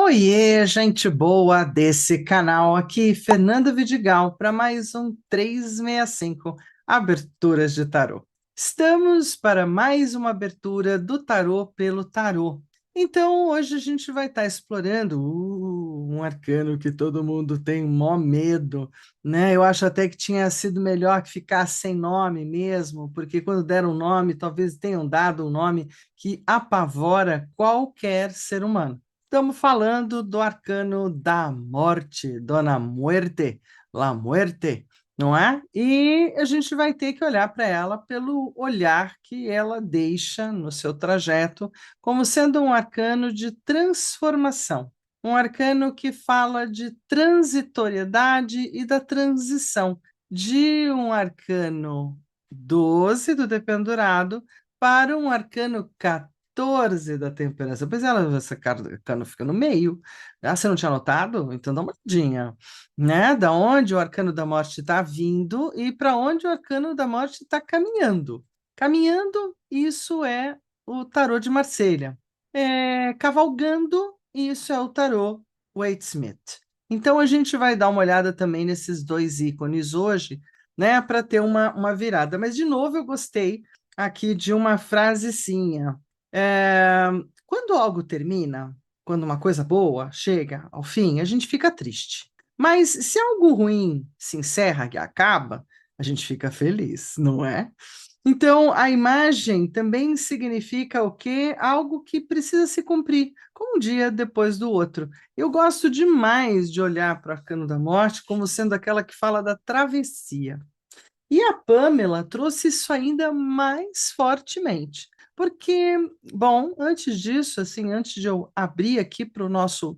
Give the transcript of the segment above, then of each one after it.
Oiê, gente boa desse canal aqui, Fernanda Vidigal, para mais um 365 Aberturas de Tarô. Estamos para mais uma abertura do tarô pelo tarô. Então, hoje a gente vai estar explorando um arcano que todo mundo tem mó medo, né? Eu acho até que tinha sido melhor que ficasse sem nome mesmo, porque quando deram um nome, talvez tenham dado um nome que apavora qualquer ser humano. Estamos falando do arcano da morte, Dona Muerte, La Muerte, não é? E a gente vai ter que olhar para ela pelo olhar que ela deixa no seu trajeto, como sendo um arcano de transformação, um arcano que fala de transitoriedade e da transição de um arcano 12 do Dependurado para um arcano 14 da temperança. Pois essa arcano fica no meio. Ah, você não tinha notado? Então dá uma olhadinha, né? Da onde o arcano da morte está vindo e para onde o arcano da morte está caminhando. Caminhando, isso é o tarô de Marselha. Cavalgando, isso é o tarô Waite-Smith. Então a gente vai dar uma olhada também nesses dois ícones hoje, né, para ter uma virada. Mas, de novo, eu gostei aqui de uma frasezinha. É, Quando algo termina, quando uma coisa boa chega ao fim, a gente fica triste. Mas se algo ruim se encerra, que acaba, a gente fica feliz, não é? Então, a imagem também significa o quê? Algo que precisa se cumprir, como um dia depois do outro. Eu gosto demais de olhar para o Arcano da Morte como sendo aquela que fala da travessia. E a Pamela trouxe isso ainda mais fortemente. Porque, bom, antes disso, assim, antes de eu abrir aqui para o nosso,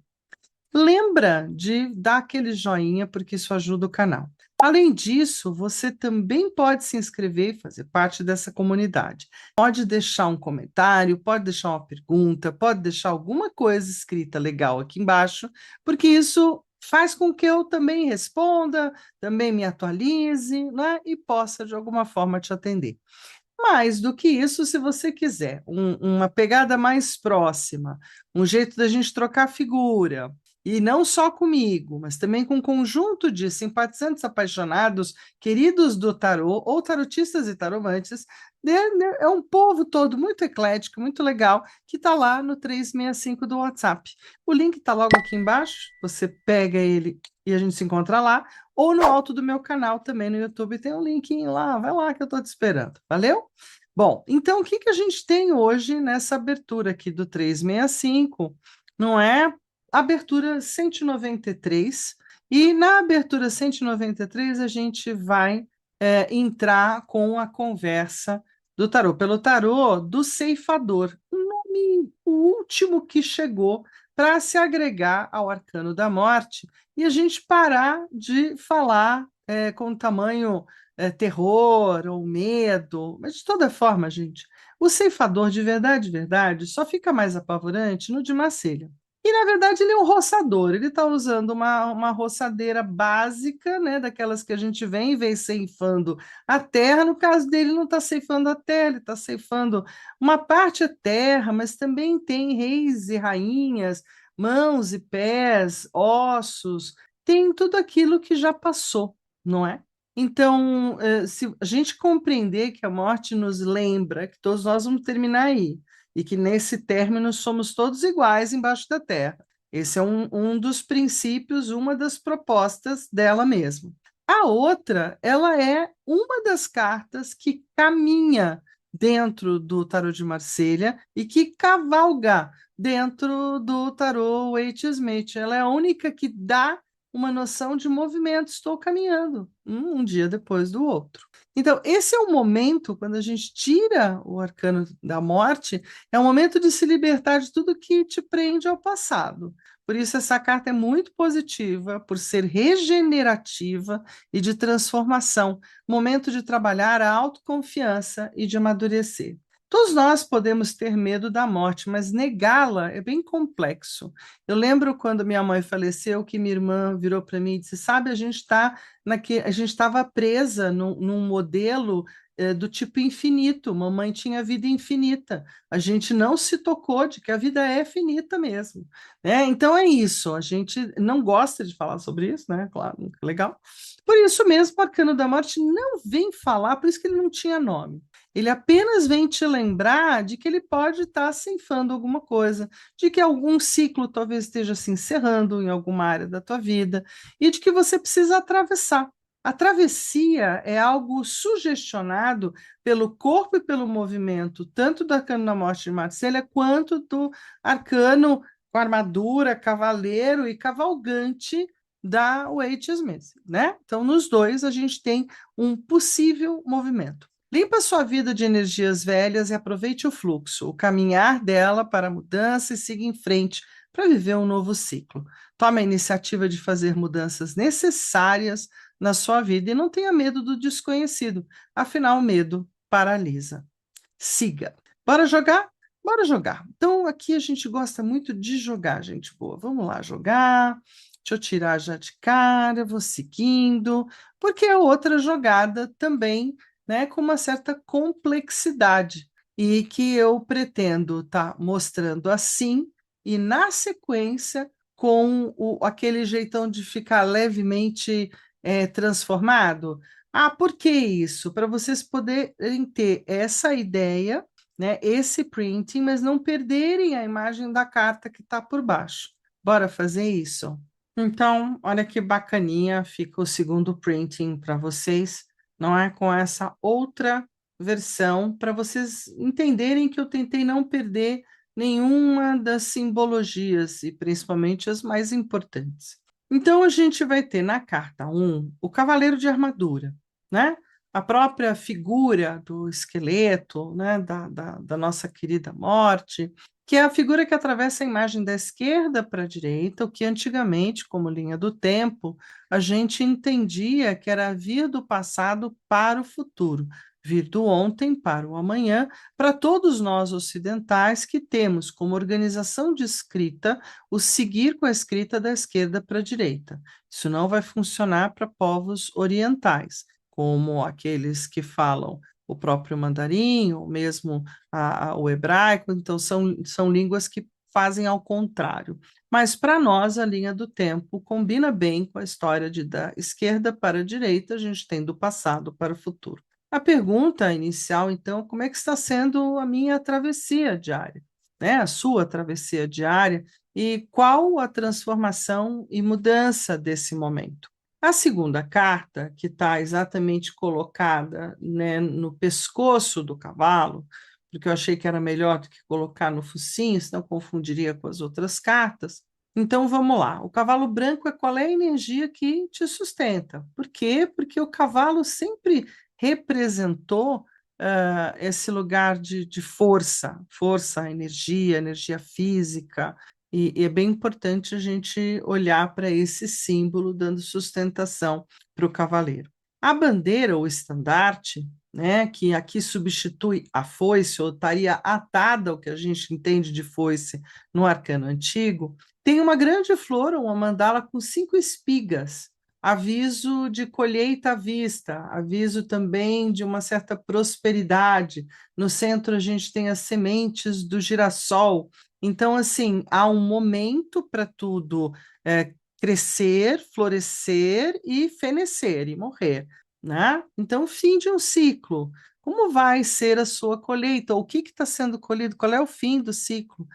lembra de dar aquele joinha, porque isso ajuda o canal. Além disso, você também pode se inscrever e fazer parte dessa comunidade. Pode deixar um comentário, pode deixar uma pergunta, pode deixar alguma coisa escrita legal aqui embaixo, porque isso faz com que eu também responda, também me atualize, né, e possa, de alguma forma, te atender. Mais do que isso, se você quiser uma pegada mais próxima, um jeito da gente trocar figura, e não só comigo, mas também com um conjunto de simpatizantes apaixonados, queridos do tarô, ou tarotistas e taromantes, é um povo todo muito eclético, muito legal, que está lá no 365 do WhatsApp. O link está logo aqui embaixo, você pega ele e a gente se encontra lá, ou no alto do meu canal também no YouTube, tem um linkinho lá, vai lá que eu estou te esperando. Valeu? Bom, então o que que a gente tem hoje nessa abertura aqui do 365? Não é? Abertura 193, e na abertura 193 a gente vai entrar com a conversa do tarô, pelo tarô do ceifador, o nome, o último que chegou para se agregar ao arcano da morte, e a gente parar de falar com tamanho terror ou medo, mas de toda forma, gente, o ceifador de verdade, só fica mais apavorante no de Marselha. E, na verdade, ele é um roçador, ele está usando uma roçadeira básica, né, daquelas que a gente vem ceifando a terra. No caso dele, não está ceifando a terra, ele está ceifando uma parte da terra, mas também tem reis e rainhas, mãos e pés, ossos, tem tudo aquilo que já passou, não é? Então, se a gente compreender que a morte nos lembra que todos nós vamos terminar aí, e que nesse término somos todos iguais embaixo da terra. Esse é um dos princípios, uma das propostas dela mesma. A outra, ela é uma das cartas que caminha dentro do tarô de Marselha e que cavalga dentro do tarô Waite-Smith. Ela é a única que dá uma noção de movimento. Estou caminhando, um dia depois do outro. Então, esse é o momento, quando a gente tira o arcano da morte, é o momento de se libertar de tudo que te prende ao passado. Por isso, essa carta é muito positiva, por ser regenerativa e de transformação. Momento de trabalhar a autoconfiança e de amadurecer. Todos nós podemos ter medo da morte, mas negá-la é bem complexo. Eu lembro quando minha mãe faleceu, que minha irmã virou para mim e disse: Sabe, a gente estava presa num modelo do tipo infinito, mamãe tinha vida infinita. A gente não se tocou de que a vida é finita mesmo, né? Então é isso, a gente não gosta de falar sobre isso, né? Claro, legal. Por isso mesmo, o Arcano da Morte não vem falar, por isso que ele não tinha nome. Ele apenas vem te lembrar de que ele pode estar ceifando alguma coisa, de que algum ciclo talvez esteja se encerrando em alguma área da tua vida e de que você precisa atravessar. A travessia é algo sugestionado pelo corpo e pelo movimento, tanto do arcano da morte de Marselha, quanto do arcano com armadura, cavaleiro e cavalgante da Waite Smith, né? Então, nos dois, a gente tem um possível movimento. Limpa sua vida de energias velhas e aproveite o fluxo, o caminhar dela para a mudança e siga em frente para viver um novo ciclo. Tome a iniciativa de fazer mudanças necessárias na sua vida e não tenha medo do desconhecido, afinal, o medo paralisa. Siga. Bora jogar? Bora jogar. Então, aqui a gente gosta muito de jogar, gente boa. Vamos lá jogar. Deixa eu tirar já de cara, vou seguindo, porque é outra jogada também, né, com uma certa complexidade e que eu pretendo estar mostrando assim e na sequência com aquele jeitão de ficar levemente transformado. Ah, por que isso? Para vocês poderem ter essa ideia, né, esse printing, mas não perderem a imagem da carta que está por baixo. Bora fazer isso? Então, olha que bacaninha fica o segundo printing para vocês, não é? Com essa outra versão, para vocês entenderem que eu tentei não perder nenhuma das simbologias, e principalmente as mais importantes. Então, a gente vai ter na carta 1 o cavaleiro de armadura, né? A própria figura do esqueleto, né? Da nossa querida morte, que é a figura que atravessa a imagem da esquerda para a direita, o que antigamente, como linha do tempo, a gente entendia que era vir do passado para o futuro, vir do ontem para o amanhã, para todos nós ocidentais que temos como organização de escrita o seguir com a escrita da esquerda para a direita. Isso não vai funcionar para povos orientais, como aqueles que falam o próprio mandarim, ou mesmo o hebraico, então são línguas que fazem ao contrário. Mas para nós, a linha do tempo combina bem com a história de da esquerda para a direita, a gente tem do passado para o futuro. A pergunta inicial, então, como é que está sendo a minha travessia diária, né? A sua travessia diária e qual a transformação e mudança desse momento? A segunda carta, que está exatamente colocada, né, no pescoço do cavalo, porque eu achei que era melhor do que colocar no focinho, senão confundiria com as outras cartas. Então vamos lá. O cavalo branco é qual é a energia que te sustenta? Por quê? Porque o cavalo sempre representou esse lugar de força, energia física, e é bem importante a gente olhar para esse símbolo, dando sustentação para o cavaleiro. A bandeira ou estandarte, né, que aqui substitui a foice, ou estaria atada ao que a gente entende de foice no arcano antigo, tem uma grande flor, uma mandala com 5 espigas, aviso de colheita à vista, aviso também de uma certa prosperidade. No centro a gente tem as sementes do girassol. Então, assim, há um momento para tudo crescer, florescer e fenecer e morrer, né? Então, fim de um ciclo. Como vai ser a sua colheita? O que está sendo colhido? Qual é o fim do ciclo?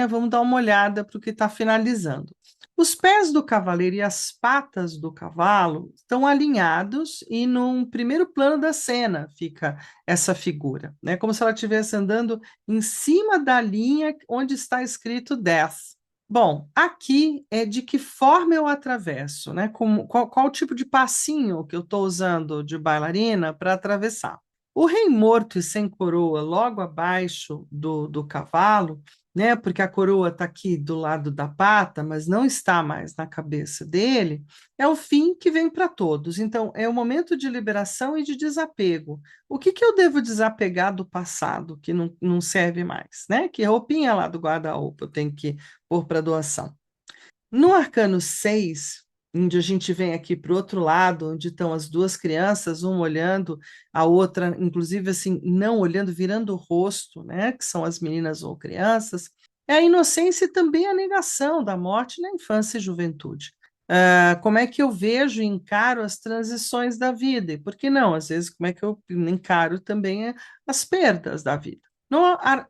Vamos dar uma olhada para o que está finalizando. Os pés do cavaleiro e as patas do cavalo estão alinhados e num primeiro plano da cena fica essa figura, né? Como se ela estivesse andando em cima da linha onde está escrito 10. Bom, aqui é de que forma eu atravesso, né? Qual o tipo de passinho que eu estou usando de bailarina para atravessar? O rei morto e sem coroa, logo abaixo do cavalo, né? Porque a coroa está aqui do lado da pata, mas não está mais na cabeça dele, é o fim que vem para todos. Então, é o momento de liberação e de desapego. O que eu devo desapegar do passado, que não serve mais, né? Que roupinha lá do guarda-roupa eu tenho que pôr para doação? No arcano 6, onde a gente vem aqui para o outro lado, onde estão as duas crianças, uma olhando, a outra, inclusive assim, não olhando, virando o rosto, né, que são as meninas ou crianças, é a inocência e também a negação da morte na infância e juventude. Como é que eu vejo e encaro as transições da vida? E por que não? Às vezes, como é que eu encaro também as perdas da vida?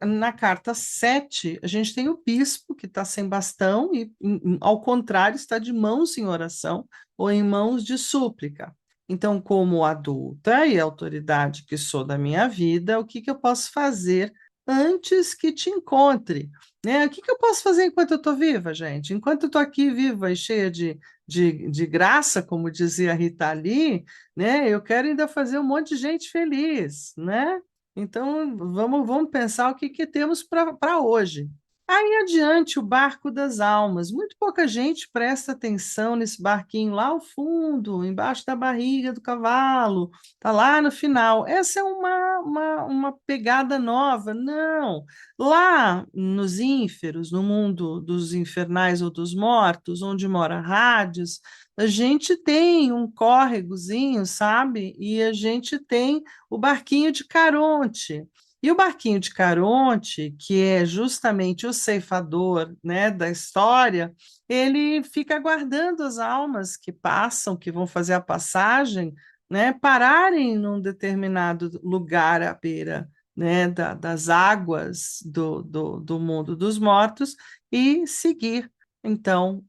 Na carta 7, a gente tem o bispo que está sem bastão e, ao contrário, está de mãos em oração ou em mãos de súplica. Então, como adulta e autoridade que sou da minha vida, o que que eu posso fazer antes que te encontre? Né? O que que eu posso fazer enquanto eu estou viva, gente? Enquanto eu estou aqui viva e cheia de graça, como dizia a Rita Lee, né? Eu quero ainda fazer um monte de gente feliz, né? Então, vamos pensar o que, que temos para hoje. Aí adiante, o barco das almas. Muito pouca gente presta atenção nesse barquinho lá ao fundo, embaixo da barriga do cavalo, tá lá no final. Essa é uma pegada nova. Não. Lá nos ínferos, no mundo dos infernais ou dos mortos, onde mora Hades, a gente tem um córregozinho, sabe? E a gente tem o barquinho de Caronte. E o barquinho de Caronte, que é justamente o ceifador, né, da história, ele fica aguardando as almas que passam, que vão fazer a passagem, né, pararem num determinado lugar à beira, né, das águas do mundo dos mortos e seguir, então,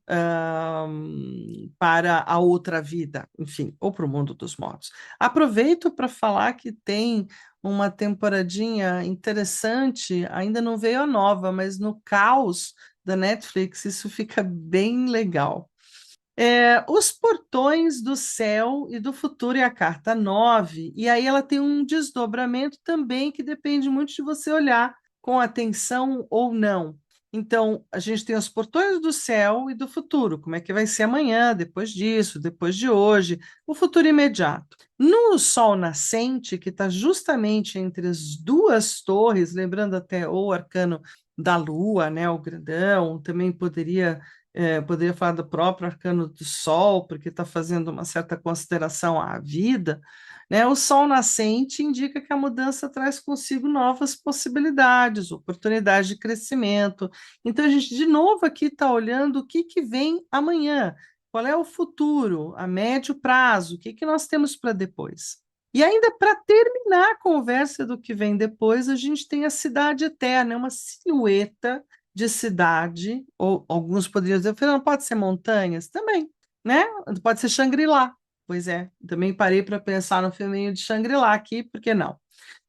para a outra vida, enfim, ou para o mundo dos mortos. Aproveito para falar que tem uma temporadinha interessante, ainda não veio a nova, mas no Caos da Netflix isso fica bem legal. Os Portões do Céu e do Futuro é a carta 9, e aí ela tem um desdobramento também que depende muito de você olhar com atenção ou não. Então, a gente tem os portões do céu e do futuro, como é que vai ser amanhã, depois disso, depois de hoje, o futuro imediato. No Sol nascente, que está justamente entre as duas torres, lembrando até o arcano da Lua, né, o grandão, também poderia falar do próprio arcano do Sol, porque está fazendo uma certa consideração à vida, né? O Sol nascente indica que a mudança traz consigo novas possibilidades, oportunidades de crescimento. Então, a gente, de novo, aqui está olhando o que, que vem amanhã, qual é o futuro, a médio prazo, o que, que nós temos para depois. E ainda para terminar a conversa do que vem depois, a gente tem a cidade eterna, é uma silhueta de cidade, ou alguns poderiam dizer, Fernando, pode ser montanhas? Também, né? Pode ser Shangri-La. Pois é, também parei para pensar no filminho de Shangri-La aqui, por que não?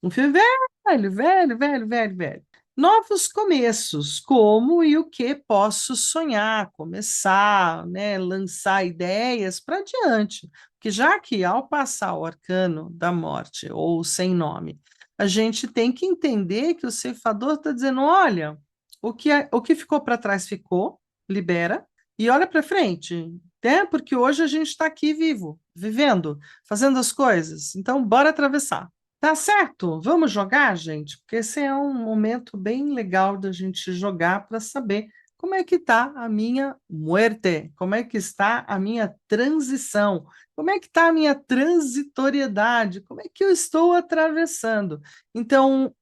Um filme velho, velho, velho, velho, velho. Novos começos, como e o que posso sonhar, começar, né, lançar ideias para diante. Porque já que ao passar o arcano da morte, ou sem nome, a gente tem que entender que o ceifador está dizendo: olha, o que ficou para trás ficou, libera, e olha para frente, né? Porque hoje a gente está aqui vivo, vivendo, fazendo as coisas. Então, bora atravessar. Tá certo? Vamos jogar, gente? Porque esse é um momento bem legal da gente jogar para saber como é que está a minha muerte, como é que está a minha transição, como é que está a minha transitoriedade, como é que eu estou atravessando. Então,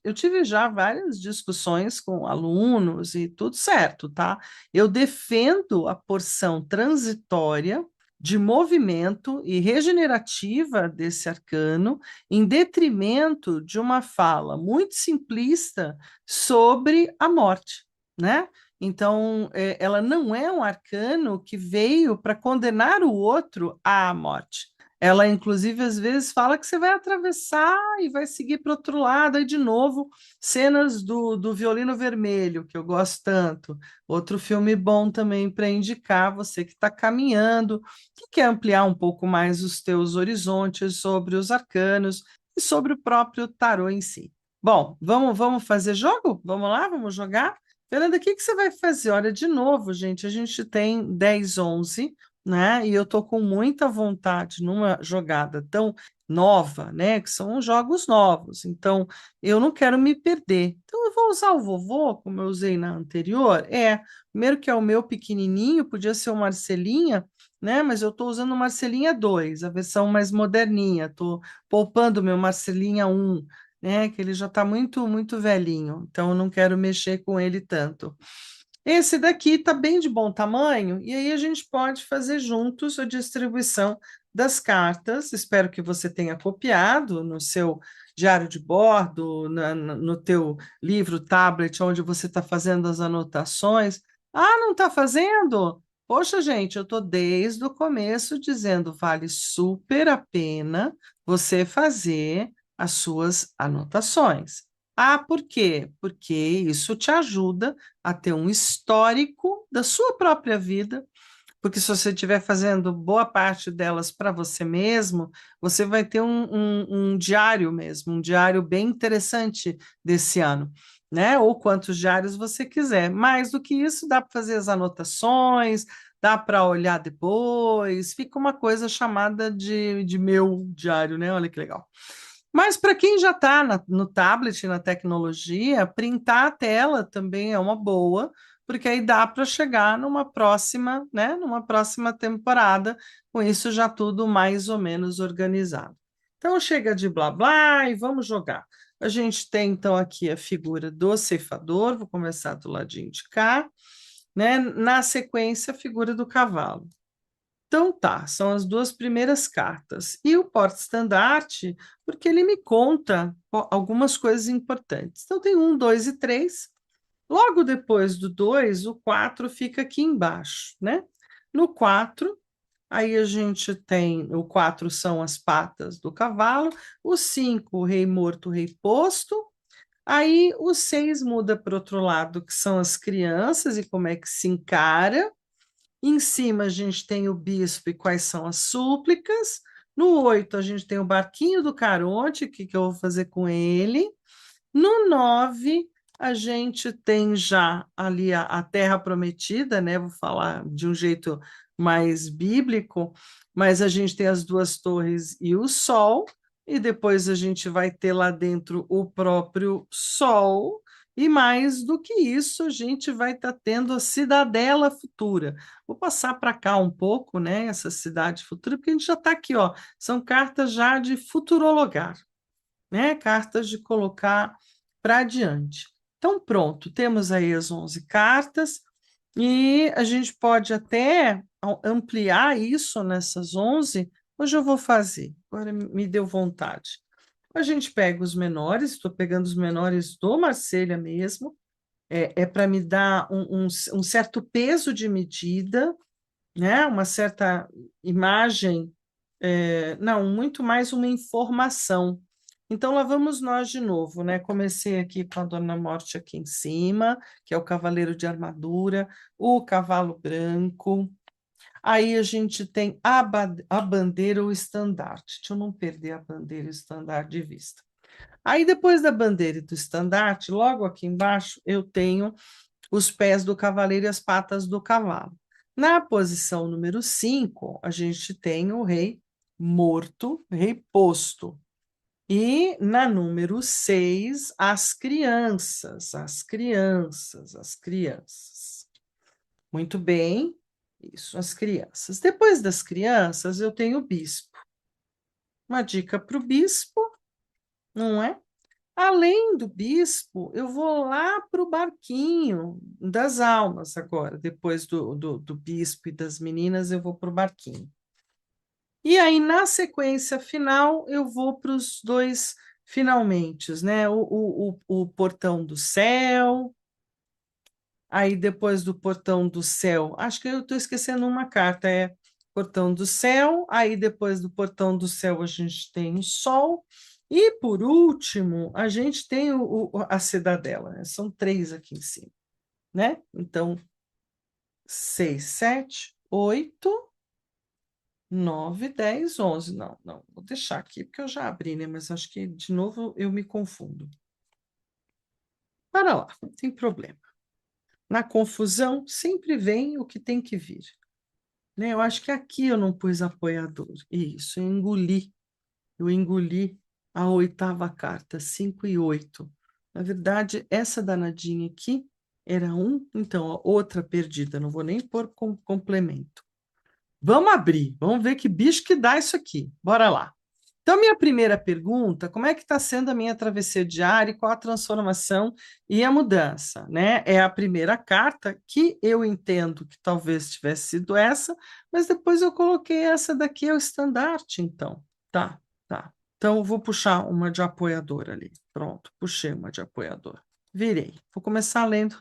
eu tive já várias discussões com alunos e tudo certo, tá? Eu defendo a porção transitória de movimento e regenerativa desse arcano, em detrimento de uma fala muito simplista sobre a morte, né? Então, ela não é um arcano que veio para condenar o outro à morte. Ela, inclusive, às vezes fala que você vai atravessar e vai seguir para o outro lado, aí de novo, cenas do Violino Vermelho, que eu gosto tanto. Outro filme bom também para indicar você que está caminhando, que quer ampliar um pouco mais os teus horizontes sobre os arcanos e sobre o próprio tarô em si. Bom, vamos fazer jogo? Vamos lá, vamos jogar? Fernanda, o que que você vai fazer? Olha, de novo, gente, a gente tem 10, 11, né? E eu tô com muita vontade numa jogada tão nova, né? Que são jogos novos. Então, eu não quero me perder. Então, eu vou usar o vovô, como eu usei na anterior. Primeiro que é o meu pequenininho, podia ser o Marcelinha, né? Mas eu estou usando o Marcelinha 2, a versão mais moderninha. Estou poupando o meu Marcelinha 1, né? Que ele já está muito, muito velhinho. Então, eu não quero mexer com ele tanto. Esse daqui está bem de bom tamanho, e aí a gente pode fazer juntos a distribuição das cartas. Espero que você tenha copiado no seu diário de bordo, no teu livro, tablet, onde você está fazendo as anotações. Ah, não está fazendo? Poxa, gente, eu estou desde o começo dizendo, vale super a pena você fazer as suas anotações. Ah, por quê? Porque isso te ajuda a ter um histórico da sua própria vida, porque se você estiver fazendo boa parte delas para você mesmo, você vai ter um diário mesmo, um diário bem interessante desse ano, né? Ou quantos diários você quiser. Mais do que isso, dá para fazer as anotações, dá para olhar depois, fica uma coisa chamada de meu diário, né? Olha que legal. Mas para quem já está no tablet, na tecnologia, printar a tela também é uma boa, porque aí dá para chegar numa próxima, né, numa próxima temporada, com isso já tudo mais ou menos organizado. Então chega de blá blá e vamos jogar. A gente tem então aqui a figura do ceifador, vou começar do ladinho de cá, né? Na sequência, a figura do cavalo. Então tá, são as duas primeiras cartas. E o porta-estandarte, porque ele me conta algumas coisas importantes. Então tem um, dois e três. Logo depois do dois, o quatro fica aqui embaixo, né? No quatro, aí a gente tem, o quatro são as patas do cavalo, o cinco, o rei morto, o rei posto. Aí o seis muda para o outro lado, que são as crianças e como é que se encara. Em cima a gente tem o bispo e quais são as súplicas. No 8 a gente tem o barquinho do Caronte, o que, que eu vou fazer com ele. No 9 a gente tem já ali a Terra Prometida, né? Vou falar de um jeito mais bíblico, mas a gente tem as duas torres e o Sol, e depois a gente vai ter lá dentro o próprio Sol, e mais do que isso, a gente vai estar tendo a cidadela futura. Vou passar para cá um pouco, né? Essa cidade futura, porque a gente já está aqui, ó. São cartas já de futurologar, né? Cartas de colocar para adiante. Então, pronto, temos aí as 11 cartas e a gente pode até ampliar isso nessas 11. Hoje eu vou fazer, agora me deu vontade. A gente pega os menores, estou pegando os menores do Marselha mesmo, é para me dar um certo peso de medida, né? Uma certa imagem, não, muito mais uma informação. Então, lá vamos nós de novo, né? Comecei aqui com a Dona Morte aqui em cima, que é o cavaleiro de armadura, o cavalo branco. Aí a gente tem a bandeira ou estandarte. Deixa eu não perder a bandeira e o estandarte de vista. Aí, depois da bandeira e do estandarte, logo aqui embaixo, eu tenho os pés do cavaleiro e as patas do cavalo. Na posição número 5, a gente tem o rei morto, rei posto. E na número 6, as crianças, as crianças, as crianças. Muito bem, isso, as crianças. Depois das crianças, eu tenho o bispo. Uma dica para o bispo, não é? Além do bispo, eu vou lá para o barquinho das almas agora. Depois do bispo e das meninas, eu vou para o barquinho. E aí, na sequência final, eu vou para os dois finalmente, né? O portão do céu. Aí, depois do portão do céu, acho que eu estou esquecendo uma carta, é portão do céu. Aí, depois do portão do céu, a gente tem o sol. E, por último, a gente tem a cidadela, né? São três aqui em cima, né? Então, 6, 7, 8, 9, 10, 11. Não, não, vou deixar aqui, porque eu já abri, né? Mas acho que, de novo, eu me confundo. Para lá, não tem problema. Na confusão, sempre vem o que tem que vir, né? Eu acho que aqui eu não pus apoiador. Isso, eu engoli. eu engoli a oitava carta, 5 e 8. Na verdade, essa danadinha aqui era um, então a outra perdida, não vou nem pôr complemento. Vamos abrir, vamos ver que bicho que dá isso aqui. Bora lá. Então, minha primeira pergunta, como é que está sendo a minha travessia diária e qual a transformação e a mudança, né? É a primeira carta que eu entendo que talvez tivesse sido essa, mas depois eu coloquei essa daqui, é o estandarte, então. Tá, tá. Então, eu vou puxar uma de apoiador ali. Pronto, puxei uma de apoiador. Virei. Vou começar lendo.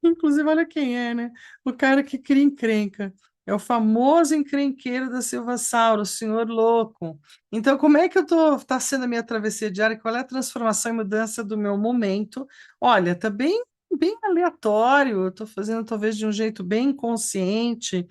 Inclusive, olha quem é, né? O cara que cria encrenca. É o famoso encrenqueiro da Silva Sauro, o senhor louco. Então, como é que tá sendo a minha travessia diária? Qual é a transformação e mudança do meu momento? Olha, tá bem aleatório. Eu estou fazendo talvez de um jeito bem inconsciente,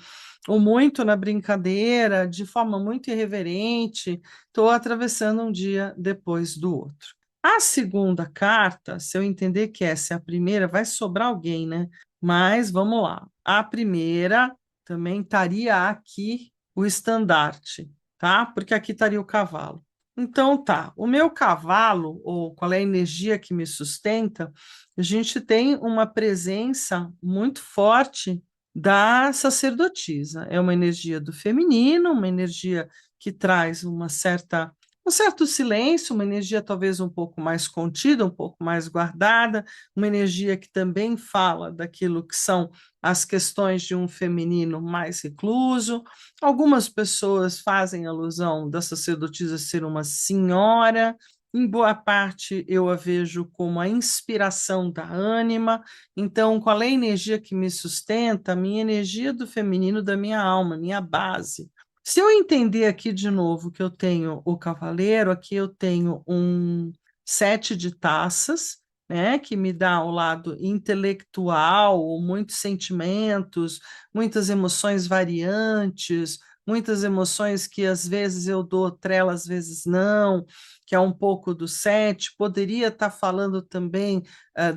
ou muito na brincadeira, de forma muito irreverente. Estou atravessando um dia depois do outro. A segunda carta, se eu entender que essa é a primeira, vai sobrar alguém, né? Mas vamos lá. A primeira também estaria aqui o estandarte, tá? Porque aqui estaria o cavalo. Então tá, o meu cavalo, ou qual é a energia que me sustenta, a gente tem uma presença muito forte da sacerdotisa. É uma energia do feminino, uma energia que traz um certo silêncio, uma energia talvez um pouco mais contida, um pouco mais guardada, uma energia que também fala daquilo que são as questões de um feminino mais recluso. Algumas pessoas fazem alusão da sacerdotisa ser uma senhora. Em boa parte, eu a vejo como a inspiração da ânima. Então, qual é a energia que me sustenta? A minha energia do feminino, da minha alma, minha base. Se eu entender aqui de novo que eu tenho o cavaleiro, aqui eu tenho um 7 de taças, né, que me dá o lado intelectual, muitos sentimentos, muitas emoções variantes, muitas emoções que às vezes eu dou trela, às vezes não, que é um pouco do 7. Poderia estar falando também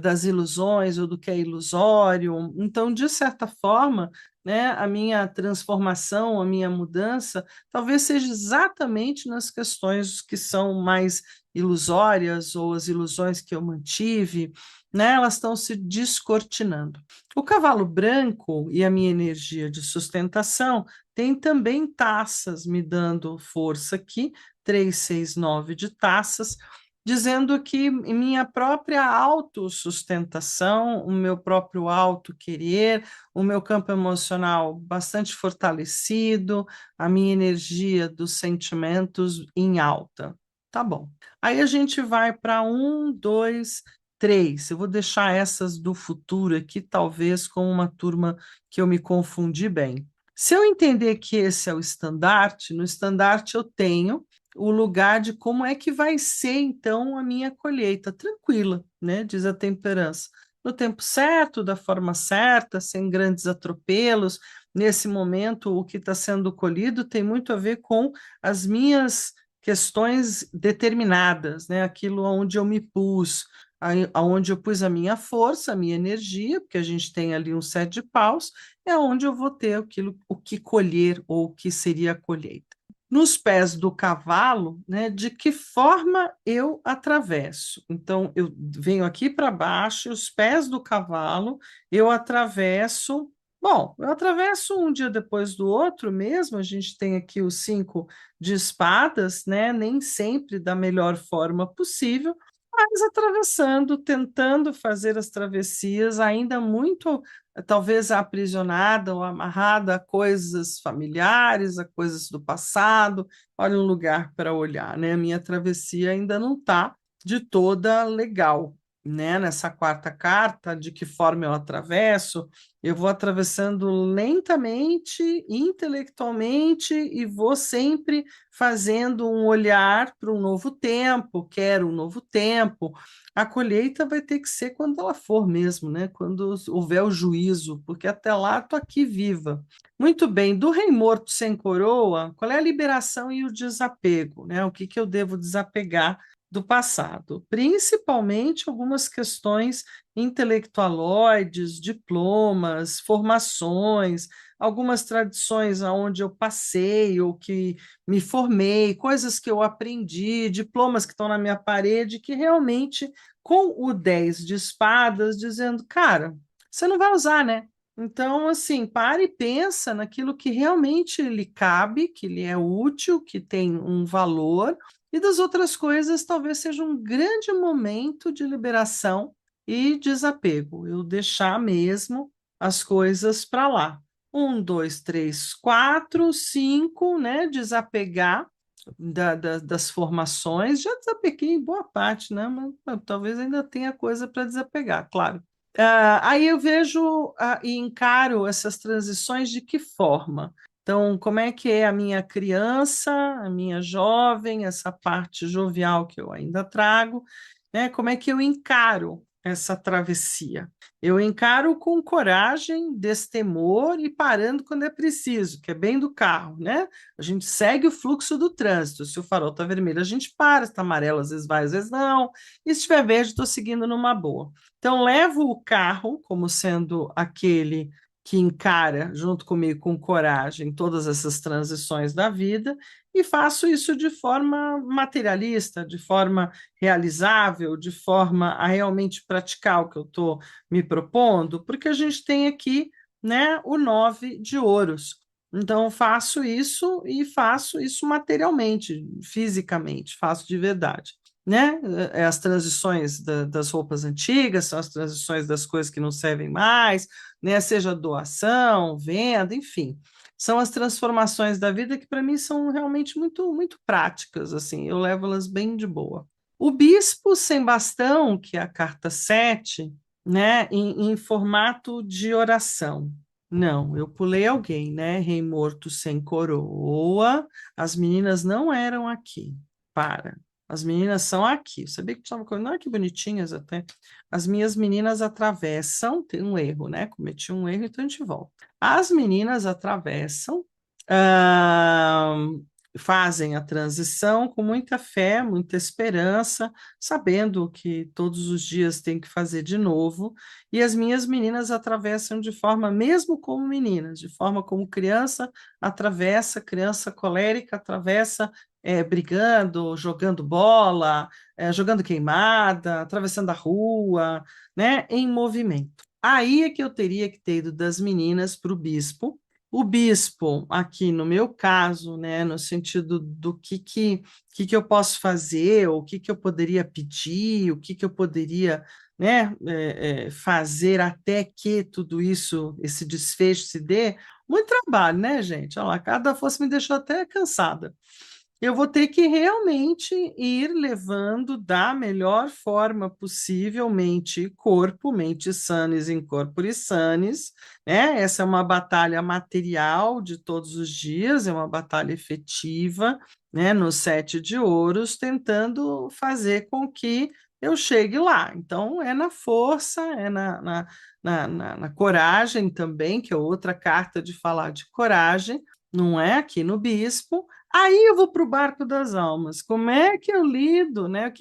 das ilusões ou do que é ilusório. Então, de certa forma, né, a minha transformação, a minha mudança, talvez seja exatamente nas questões que são mais ilusórias ou as ilusões que eu mantive, né, elas estão se descortinando. O cavalo branco e a minha energia de sustentação tem também taças me dando força aqui, 3, 6, 9 de taças, dizendo que minha própria autossustentação, o meu próprio auto-querer, o meu campo emocional bastante fortalecido, a minha energia dos sentimentos em alta. Tá bom. Aí a gente vai para 1, 2, 3. Eu vou deixar essas do futuro aqui, talvez com uma turma que eu me confundi bem. Se eu entender que esse é o estandarte, no estandarte eu tenho o lugar de como é que vai ser então a minha colheita, tranquila, né? Diz a temperança. No tempo certo, da forma certa, sem grandes atropelos. Nesse momento, o que está sendo colhido tem muito a ver com as minhas questões determinadas, né? Aquilo onde eu me pus, aonde eu pus a minha força, a minha energia, porque a gente tem ali um 7 de paus, é onde eu vou ter aquilo, o que colher ou o que seria a colheita. Nos pés do cavalo, né, de que forma eu atravesso. Então, eu venho aqui para baixo, os pés do cavalo, eu atravesso. Bom, eu atravesso um dia depois do outro mesmo. A gente tem aqui os 5 de espadas, né? Nem sempre da melhor forma possível, mas atravessando, tentando fazer as travessias, ainda muito, talvez aprisionada ou amarrada a coisas familiares, a coisas do passado. Olha um lugar para olhar, né? A minha travessia ainda não está de toda legal, né? Nessa quarta carta, de que forma eu atravesso, eu vou atravessando lentamente, intelectualmente, e vou sempre fazendo um olhar para um novo tempo, quero um novo tempo. A colheita vai ter que ser quando ela for mesmo, né? Quando houver o juízo, porque até lá estou aqui viva. Muito bem, do rei morto sem coroa, qual é a liberação e o desapego, né? O que que eu devo desapegar do passado, principalmente algumas questões intelectualoides, diplomas, formações, algumas tradições aonde eu passei ou que me formei, coisas que eu aprendi, diplomas que estão na minha parede, que realmente, com o 10 de espadas, dizendo, cara, você não vai usar, né? Então, assim, para e pensa naquilo que realmente lhe cabe, que lhe é útil, que tem um valor, e das outras coisas talvez seja um grande momento de liberação e desapego. Eu deixar mesmo as coisas para lá. Um, dois, três, quatro, cinco, né? Desapegar das formações. Já desapeguei em boa parte, né? Mas talvez ainda tenha coisa para desapegar, claro. Aí eu vejo e encaro essas transições de que forma? Então, como é que é a minha criança, a minha jovem, essa parte jovial que eu ainda trago, né? Como é que eu encaro essa travessia? Eu encaro com coragem, destemor e parando quando é preciso, que é bem do carro, né? A gente segue o fluxo do trânsito. Se o farol está vermelho, a gente para, se está amarelo, às vezes vai, às vezes não. E se estiver verde, estou seguindo numa boa. Então, levo o carro como sendo aquele que encara, junto comigo, com coragem, todas essas transições da vida e faço isso de forma materialista, de forma realizável, de forma a realmente praticar o que eu estou me propondo, porque a gente tem aqui, né, o 9 de ouros. Então, faço isso e faço isso materialmente, fisicamente, faço de verdade, né? As transições das roupas antigas, são as transições das coisas que não servem mais, né? Seja doação, venda, enfim. São as transformações da vida que, para mim, são realmente muito, muito práticas, assim, eu levo elas bem de boa. O bispo sem bastão, que é a carta 7, né, em formato de oração. Não, eu pulei alguém, né? Rei morto sem coroa. As meninas não eram aqui. Para. As meninas são aqui. Eu sabia que tinha uma coisa, não, que bonitinhas até. As minhas meninas atravessam, tem um erro, né? Cometi um erro, então a gente volta. As meninas atravessam, ah, fazem a transição com muita fé, muita esperança, sabendo que todos os dias tem que fazer de novo. E as minhas meninas atravessam de forma, mesmo como meninas, de forma como criança atravessa, criança colérica atravessa brigando, jogando bola, jogando queimada, atravessando a rua, né, em movimento. Aí é que eu teria que ter ido das meninas para o bispo. O bispo, aqui no meu caso, né, no sentido do que eu posso fazer, o que eu poderia pedir, o que eu poderia, né, fazer até que tudo isso, esse desfecho se dê. Muito trabalho, né, gente? Olha lá, cada força me deixou até cansada. Eu vou ter que realmente ir levando da melhor forma possível mente e corpo, mente sanes in corpore sanis, né? Essa é uma batalha material de todos os dias, é uma batalha efetiva, né? No 7 de ouros, tentando fazer com que eu chegue lá. Então, é na força, é na coragem também, que é outra carta de falar de coragem, não é? Aqui no bispo. Aí eu vou para o barco das almas. Como é que eu lido, né?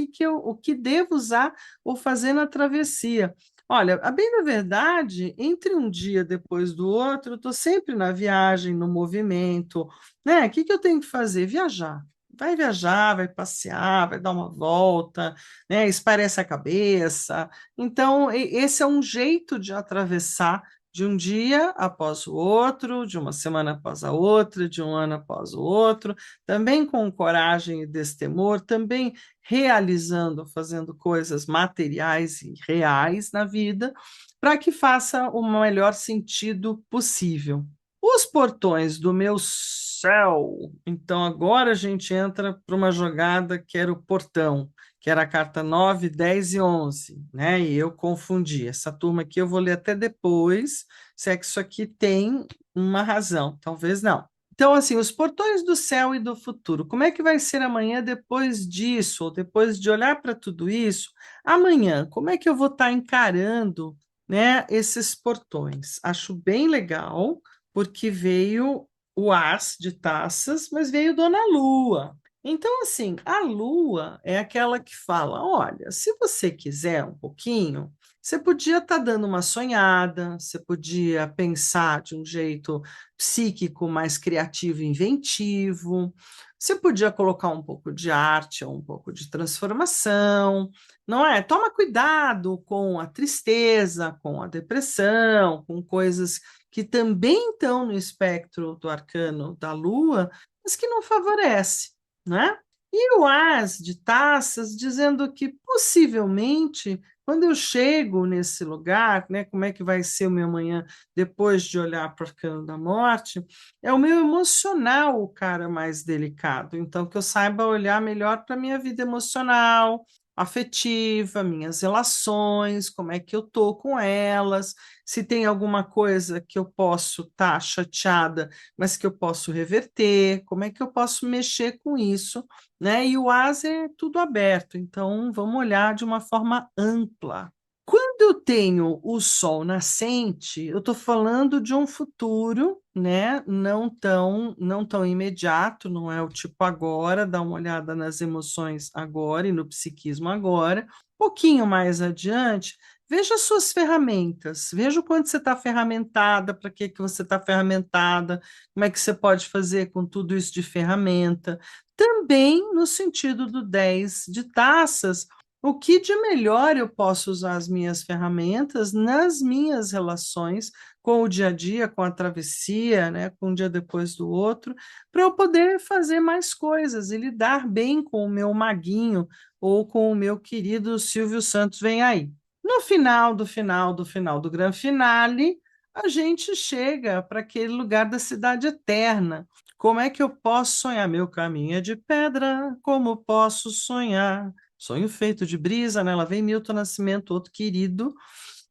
O que devo usar ou fazer na travessia? Olha, a bem da verdade, entre um dia depois do outro, eu estou sempre na viagem, no movimento, né? O que eu tenho que fazer? Viajar, vai passear, vai dar uma volta, né? Esparece a cabeça. Então, esse é um jeito de atravessar de um dia após o outro, de uma semana após a outra, de um ano após o outro, também com coragem e destemor, também realizando, fazendo coisas materiais e reais na vida, para que faça o melhor sentido possível. Os portões do meu céu. Então, agora a gente entra para uma jogada que era o portão, que era a carta 9, 10 e 11, né? E eu confundi. Essa turma aqui eu vou ler até depois, se é que isso aqui tem uma razão, talvez não. Então, assim, os portões do céu e do futuro, como é que vai ser amanhã depois disso, ou depois de olhar para tudo isso? Amanhã, como é que eu vou estar encarando, né, esses portões? Acho bem legal, porque veio o As de taças, mas veio Dona Lua. Então, assim, a lua é aquela que fala: olha, se você quiser um pouquinho, você podia estar dando uma sonhada, você podia pensar de um jeito psíquico, mais criativo e inventivo, você podia colocar um pouco de arte ou um pouco de transformação, não é? Toma cuidado com a tristeza, com a depressão, com coisas que também estão no espectro do arcano da lua, mas que não favorece, né? E o as de taças dizendo que possivelmente, quando eu chego nesse lugar, né, como é que vai ser o meu amanhã depois de olhar para o arcano da morte, é o meu emocional o cara mais delicado. Então, que eu saiba olhar melhor para a minha vida emocional, afetiva, minhas relações, como é que eu tô com elas, se tem alguma coisa que eu posso estar chateada mas que eu posso reverter, como é que eu posso mexer com isso, né? E o AS é tudo aberto, então vamos olhar de uma forma ampla. Quando eu tenho o sol nascente, eu estou falando de um futuro, né? Não tão imediato, não é o tipo agora, dá uma olhada nas emoções agora e no psiquismo agora. Um pouquinho mais adiante, veja as suas ferramentas, veja o quanto você está ferramentada, para que você está ferramentada, como é que você pode fazer com tudo isso de ferramenta. Também no sentido do 10 de taças, o que de melhor eu posso usar as minhas ferramentas nas minhas relações com o dia a dia, com a travessia, né, com um dia depois do outro, para eu poder fazer mais coisas e lidar bem com o meu maguinho ou com o meu querido Silvio Santos vem aí. No final do final do final do grande finale, a gente chega para aquele lugar da cidade eterna. Como é que eu posso sonhar? Meu caminho é de pedra, como posso sonhar? Sonho feito de brisa, né? Lá vem Milton Nascimento, outro querido,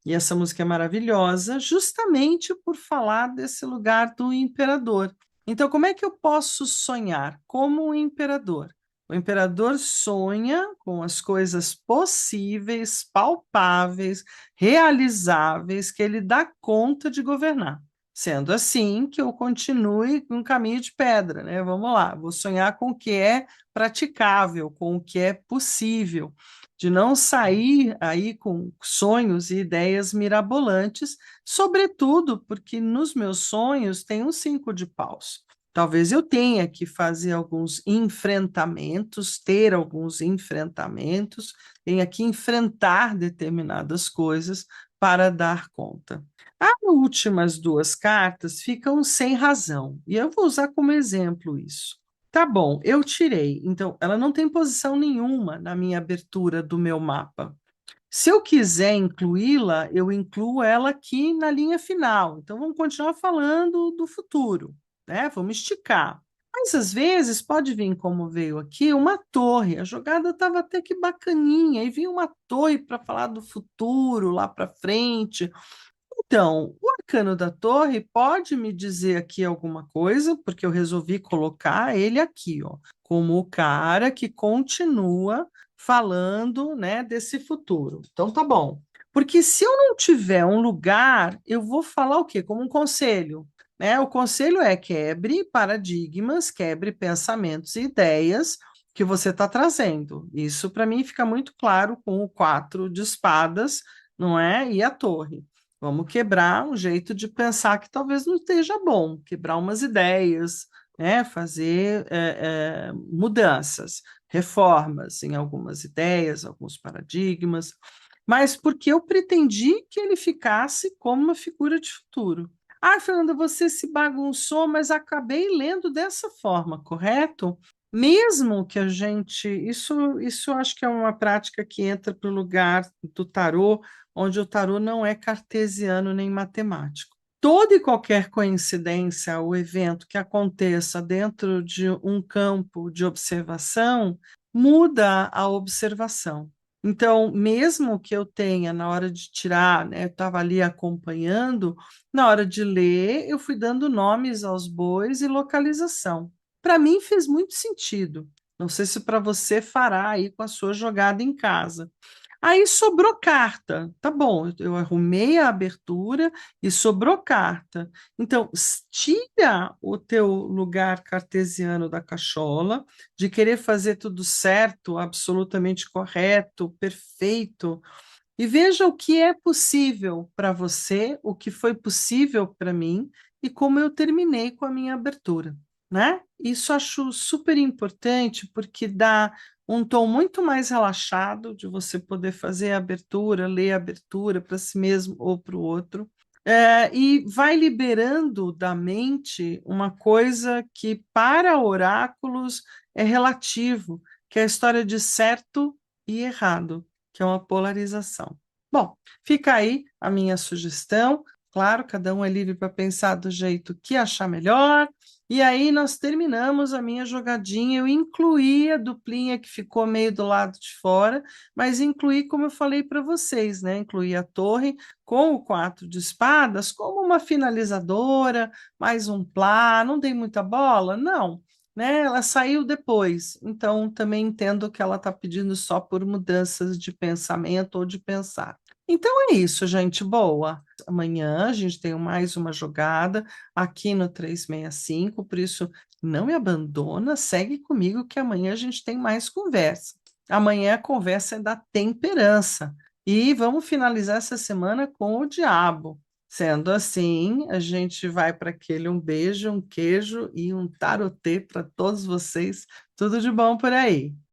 e essa música é maravilhosa, justamente por falar desse lugar do imperador. Então, como é que eu posso sonhar como um imperador? O imperador sonha com as coisas possíveis, palpáveis, realizáveis, que ele dá conta de governar. Sendo assim, que eu continue um caminho de pedra, né? Vamos lá, vou sonhar com o que é praticável, com o que é possível, de não sair aí com sonhos e ideias mirabolantes, sobretudo porque nos meus sonhos tem um 5 de paus. Talvez eu tenha que fazer alguns enfrentamentos, ter alguns enfrentamentos, tenha que enfrentar determinadas coisas para dar conta. As últimas duas cartas ficam sem razão, e eu vou usar como exemplo isso. Tá bom, eu tirei, então ela não tem posição nenhuma na minha abertura do meu mapa. Se eu quiser incluí-la, eu incluo ela aqui na linha final. Então vamos continuar falando do futuro, né? Vamos esticar. Mas às vezes pode vir como veio aqui uma torre. A jogada estava até que bacaninha, e vinha uma torre para falar do futuro lá para frente. Então, o arcano da torre pode me dizer aqui alguma coisa, porque eu resolvi colocar ele aqui, ó, como o cara que continua falando, né, desse futuro. Então, tá bom. Porque se eu não tiver um lugar, eu vou falar o quê? Como um conselho, né? O conselho é quebre paradigmas, quebre pensamentos e ideias que você está trazendo. Isso para mim fica muito claro com o 4 de espadas, não é? E a torre. Vamos quebrar um jeito de pensar que talvez não esteja bom, quebrar umas ideias, né? Fazer mudanças, reformas em algumas ideias, alguns paradigmas, mas porque eu pretendi que ele ficasse como uma figura de futuro. Ah, Fernanda, você se bagunçou, mas acabei lendo dessa forma, correto? Mesmo que a gente. Isso eu acho que é uma prática que entra para o lugar do tarô, onde o tarô não é cartesiano nem matemático. Toda e qualquer coincidência ou evento que aconteça dentro de um campo de observação muda a observação. Então, mesmo que eu tenha, na hora de tirar, né, eu estava ali acompanhando, na hora de ler, eu fui dando nomes aos bois e localização. Para mim fez muito sentido. Não sei se para você fará aí com a sua jogada em casa. Aí sobrou carta. Tá bom, eu arrumei a abertura e sobrou carta. Então, tira o teu lugar cartesiano da cachola, de querer fazer tudo certo, absolutamente correto, perfeito, e veja o que é possível para você, o que foi possível para mim e como eu terminei com a minha abertura, né? Isso acho super importante porque dá um tom muito mais relaxado de você poder fazer a abertura, ler a abertura para si mesmo ou para o outro. E vai liberando da mente uma coisa que para oráculos é relativo, que é a história de certo e errado, que é uma polarização. Bom, fica aí a minha sugestão. Claro, cada um é livre para pensar do jeito que achar melhor. E aí nós terminamos a minha jogadinha. Eu incluí a duplinha que ficou meio do lado de fora, mas incluí, como eu falei para vocês, né? Incluí a torre com o quatro de espadas como uma finalizadora, mais um plá. Não dei muita bola? Não, né? Ela saiu depois, então também entendo que ela está pedindo só por mudanças de pensamento ou de pensar. Então é isso, gente boa. Amanhã a gente tem mais uma jogada aqui no 365, por isso não me abandona, segue comigo que amanhã a gente tem mais conversa. Amanhã a conversa é da temperança. E vamos finalizar essa semana com o diabo. Sendo assim, a gente vai para aquele um beijo, um queijo e um tarotê para todos vocês. Tudo de bom por aí.